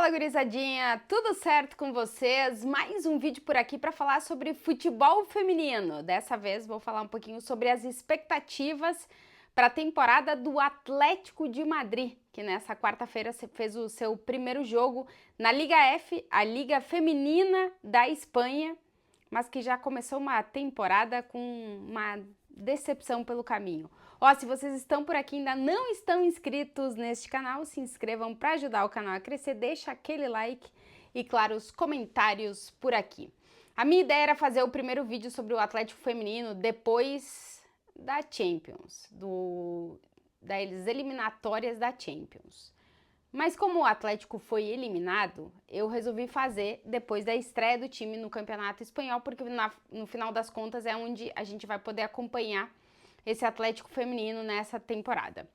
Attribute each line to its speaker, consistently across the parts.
Speaker 1: Fala, gurizadinha! Tudo certo com vocês? Mais um vídeo por aqui para falar sobre futebol feminino. Dessa vez vou falar um pouquinho sobre as expectativas para a temporada do Atlético de Madrid, que nessa quarta-feira fez o seu primeiro jogo na Liga F, a Liga Feminina da Espanha, mas que já começou uma temporada com uma decepção pelo caminho. Ó, se vocês estão por aqui e ainda não estão inscritos neste canal, se inscrevam para ajudar o canal a crescer, deixa aquele like e, claro, os comentários por aqui. A minha ideia era fazer o primeiro vídeo sobre o Atlético Feminino depois da Champions, das eliminatórias da Champions. Mas como o Atlético foi eliminado, eu resolvi fazer depois da estreia do time no Campeonato Espanhol, porque no final das contas é onde a gente vai poder acompanhar esse Atlético feminino nessa temporada.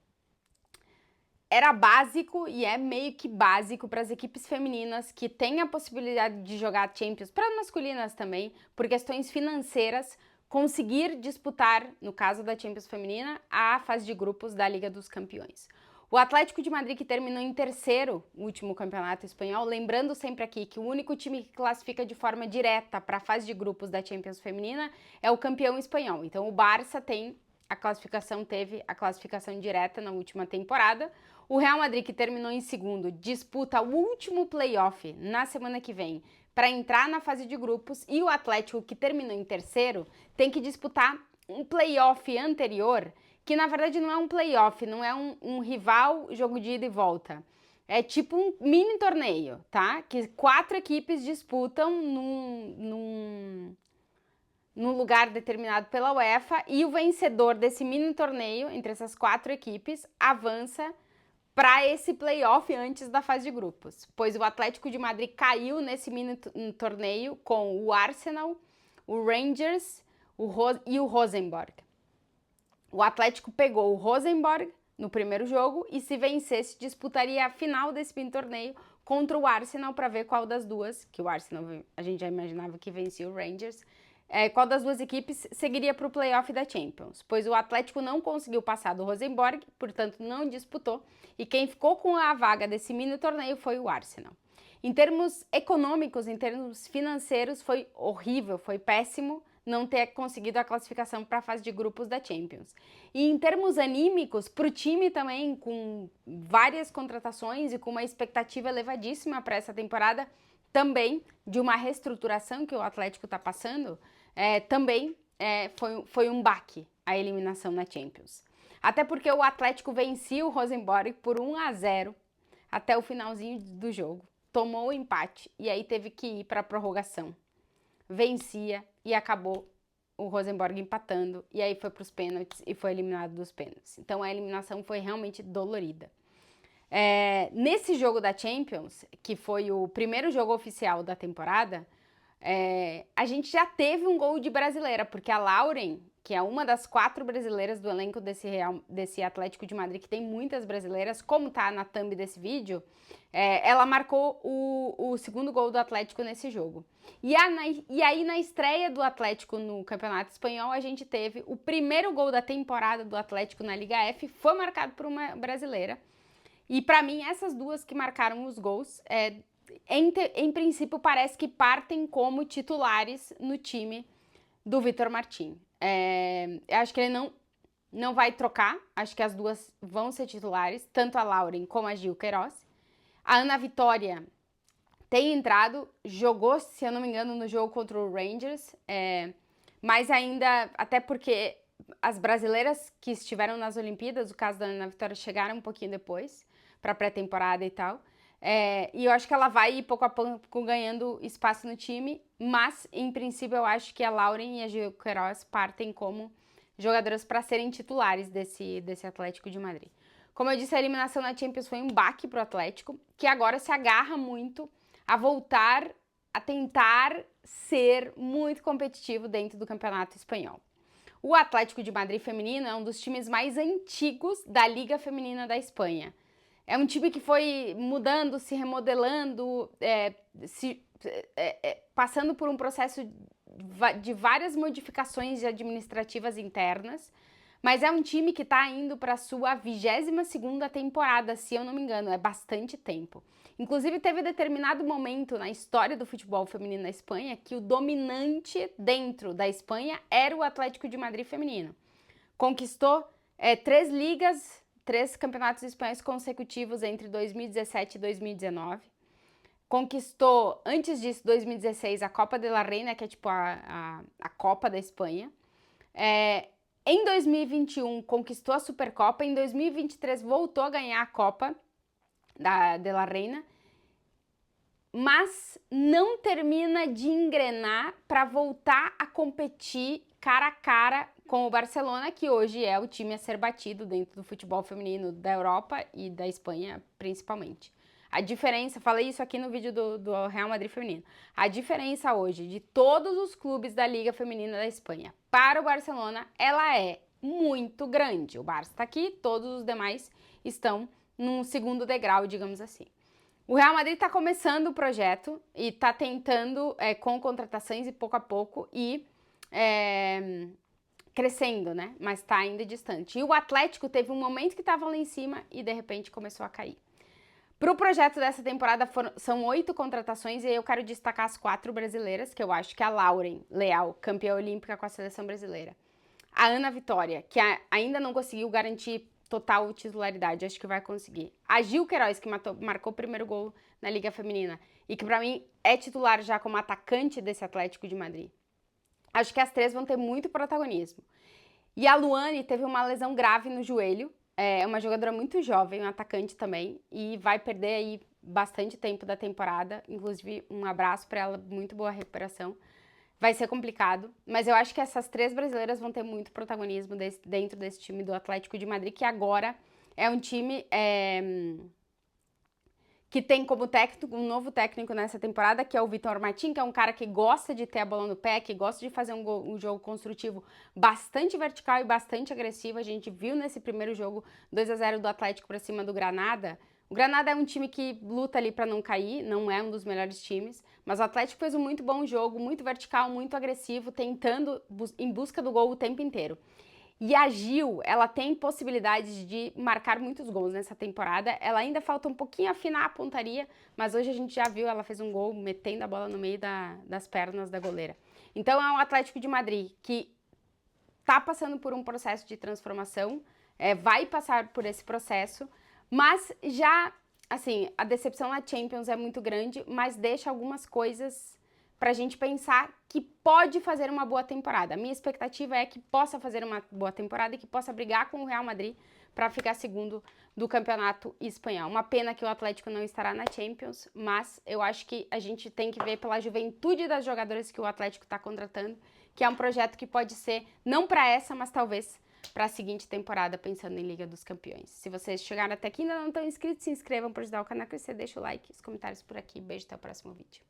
Speaker 1: Era básico e é meio que básico para as equipes femininas que têm a possibilidade de jogar Champions, para as masculinas também, por questões financeiras, conseguir disputar, no caso da Champions feminina, a fase de grupos da Liga dos Campeões. O Atlético de Madrid, que terminou em terceiro no último campeonato espanhol, lembrando sempre aqui que o único time que classifica de forma direta para a fase de grupos da Champions feminina é o campeão espanhol. Então o Barça teve a classificação direta na última temporada. O Real Madrid, que terminou em segundo, disputa o último playoff na semana que vem para entrar na fase de grupos, e o Atlético, que terminou em terceiro, tem que disputar um playoff anterior, que na verdade não é um playoff, não é um rival, jogo de ida e volta. É tipo um mini torneio, tá? Que 4 equipes disputam num lugar determinado pela UEFA, e o vencedor desse mini torneio, entre essas 4 equipes, avança para esse playoff antes da fase de grupos. Pois o Atlético de Madrid caiu nesse mini torneio com o Arsenal, o Rangers e o Rosenborg. O Atlético pegou o Rosenborg no primeiro jogo e, se vencesse, disputaria a final desse mini torneio contra o Arsenal para ver qual das duas, que o Arsenal a gente já imaginava que vencia o Rangers, qual das duas equipes seguiria para o playoff da Champions, pois o Atlético não conseguiu passar do Rosenborg, portanto não disputou, e quem ficou com a vaga desse mini torneio foi o Arsenal. Em termos econômicos, em termos financeiros, foi horrível, foi péssimo não ter conseguido a classificação para a fase de grupos da Champions. E em termos anímicos, para o time também, com várias contratações e com uma expectativa elevadíssima para essa temporada, também de uma reestruturação que o Atlético está passando, foi um baque a eliminação na Champions. Até porque o Atlético vencia o Rosenborg por 1-0 até o finalzinho do jogo, tomou o empate e aí teve que ir para a prorrogação. Vencia e acabou o Rosenborg empatando, e aí foi para os pênaltis e foi eliminado dos pênaltis. Então a eliminação foi realmente dolorida. Nesse jogo da Champions, que foi o primeiro jogo oficial da temporada, a gente já teve um gol de brasileira, porque a Lauren, que é uma das 4 brasileiras do elenco desse Atlético de Madrid, que tem muitas brasileiras, como tá na thumb desse vídeo, ela marcou o segundo gol do Atlético nesse jogo. E aí, na estreia do Atlético no Campeonato Espanhol, a gente teve o primeiro gol da temporada do Atlético na Liga F, foi marcado por uma brasileira. E para mim, essas duas que marcaram os gols, em princípio, parece que partem como titulares no time do Vítor Martín. Eu acho que ele não vai trocar, acho que as duas vão ser titulares, tanto a Lauren como a Gil Queiroz. A Ana Vitória tem entrado, jogou, se eu não me engano, no jogo contra o Rangers, mas ainda, até porque as brasileiras que estiveram nas Olimpíadas, o caso da Ana Vitória, chegaram um pouquinho depois, para pré-temporada e tal, e eu acho que ela vai ir pouco a pouco ganhando espaço no time, mas em princípio eu acho que a Lauren e a Gil Queiroz partem como jogadoras para serem titulares desse Atlético de Madrid. Como eu disse, a eliminação na Champions foi um baque para o Atlético, que agora se agarra muito a voltar a tentar ser muito competitivo dentro do Campeonato Espanhol. O Atlético de Madrid feminino é um dos times mais antigos da Liga Feminina da Espanha. É um time que foi mudando, se remodelando, passando por um processo de várias modificações administrativas internas, Mas é um time que tá indo para sua 22ª temporada, se eu não me engano, é bastante tempo. Inclusive, teve determinado momento na história do futebol feminino na Espanha que o dominante dentro da Espanha era o Atlético de Madrid feminino. Conquistou 3 ligas, 3 campeonatos espanhóis consecutivos entre 2017 e 2019. Conquistou, antes disso, 2016, a Copa de la Reina, que é tipo a Copa da Espanha. Em 2021, conquistou a Supercopa. Em 2023, voltou a ganhar a Copa de la Reina. Mas não termina de engrenar para voltar a competir cara a cara com o Barcelona, que hoje é o time a ser batido dentro do futebol feminino da Europa e da Espanha, principalmente. A diferença, falei isso aqui no vídeo do Real Madrid feminino, a diferença hoje de todos os clubes da Liga Feminina da Espanha para o Barcelona, ela é muito grande. O Barça está aqui, todos os demais estão num segundo degrau, digamos assim. O Real Madrid está começando o projeto e está tentando, com contratações e pouco a pouco, e crescendo, né? Mas está ainda distante. E o Atlético teve um momento que estava lá em cima e de repente começou a cair. Para o projeto dessa temporada são 8 contratações e eu quero destacar as 4 brasileiras, que eu acho que é a Lauren Leal, campeã olímpica com a seleção brasileira. A Ana Vitória, que ainda não conseguiu garantir total titularidade, acho que vai conseguir. A Gil Queiroz, que marcou o primeiro gol na Liga Feminina e que pra mim é titular já como atacante desse Atlético de Madrid. Acho que as 3 vão ter muito protagonismo. E a Luane teve uma lesão grave no joelho, é uma jogadora muito jovem, um atacante também, e vai perder aí bastante tempo da temporada, inclusive um abraço pra ela, muito boa recuperação. Vai ser complicado, mas eu acho que essas 3 brasileiras vão ter muito protagonismo dentro desse time do Atlético de Madrid, que agora é um time que tem como técnico um novo técnico nessa temporada, que é o Vitor Martin, que é um cara que gosta de ter a bola no pé, que gosta de fazer um jogo construtivo bastante vertical e bastante agressivo. A gente viu nesse primeiro jogo 2-0 do Atlético para cima do Granada. O Granada é um time que luta ali para não cair, não é um dos melhores times, mas o Atlético fez um muito bom jogo, muito vertical, muito agressivo, tentando em busca do gol o tempo inteiro. E a Gil, ela tem possibilidade de marcar muitos gols nessa temporada. Ela ainda falta um pouquinho afinar a pontaria, mas hoje a gente já viu, ela fez um gol metendo a bola no meio das pernas da goleira. Então é um Atlético de Madrid que tá passando por um processo de transformação, vai passar por esse processo, mas já, assim, a decepção na Champions é muito grande, mas deixa algumas coisas pra gente pensar que pode fazer uma boa temporada. A minha expectativa é que possa fazer uma boa temporada e que possa brigar com o Real Madrid para ficar segundo do campeonato espanhol. Uma pena que o Atlético não estará na Champions, mas eu acho que a gente tem que ver pela juventude das jogadoras que o Atlético está contratando, que é um projeto que pode ser, não para essa, mas talvez para a seguinte temporada, pensando em Liga dos Campeões. Se vocês chegaram até aqui e ainda não estão inscritos, se inscrevam para ajudar o canal a crescer, deixa o like, os comentários por aqui. Beijo, até o próximo vídeo.